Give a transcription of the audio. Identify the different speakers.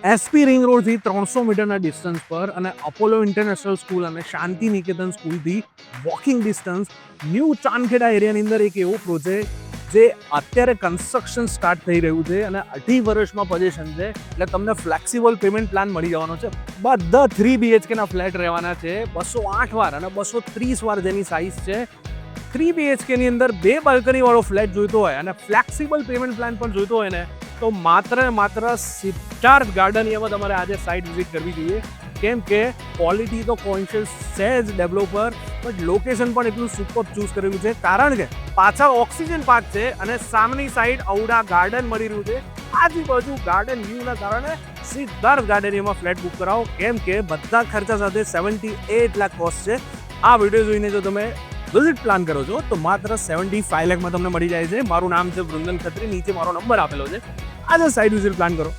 Speaker 1: SP ring રોડથી 300 મીટરના distance પર અને અપોલો ઇન્ટરનેશનલ સ્કૂલ અને શાંતિ નિકેતન સ્કૂલથી વોકિંગ ડિસ્ટન્સ ન્યૂ ચાંદખેડા એરિયાની અંદર એક એવો પ્રોજેક્ટ જે અત્યારે કન્સ્ટ્રક્શન સ્ટાર્ટ થઈ રહ્યું છે અને 2.5 વર્ષમાં પોઝિશન છે, એટલે તમને ફ્લેક્સિબલ પેમેન્ટ પ્લાન મળી જવાનો છે. બધા 3 BHK ના ફ્લેટ રહેવાના છે, 208 વાર અને 230 વાર જેની સાઇઝ છે. 3 BHK ની અંદર 2 બાલ્કની વાળો ફ્લેટ જોઈતો હોય અને ફ્લેક્સિબલ પેમેન્ટ પ્લાન પણ જોઈતો હોય ને, તો માત્ર સિદ્ધાર્થ ગાર્ડનિયામાં તમારે આજે સાઇટ વિઝિટ કરવી જોઈએ. કેમ કે ક્વોલિટી તો કોન્શિયસ છે જ ડેવલપર, બટ લોકેશન પણ એટલું સુપર ચૂઝ કરેલું છે, કારણ કે પાછળ ઓક્સિજન પાર્ક છે અને સામેની સાઈડ અવડા ગાર્ડન મળી રહ્યું છે. આજુબાજુ ગાર્ડન વ્યૂના કારણે સિદ્ધાર્થ ગાર્ડનિયામાં ફ્લેટ બુક કરાવો, કેમ કે બધા ખર્ચા સાથે 78 લાખ કોસ્ટ છે. આ વિડીયો જોઈને જો તમે વિઝિટ પ્લાન કરો છો તો માત્ર 75 લાખમાં તમને મળી જાય છે. મારું નામ છે વૃંદન ખત્રી, નીચે મારો નંબર આપેલો છે. આજે સાઇટ વિઝિટ પ્લાન કરો.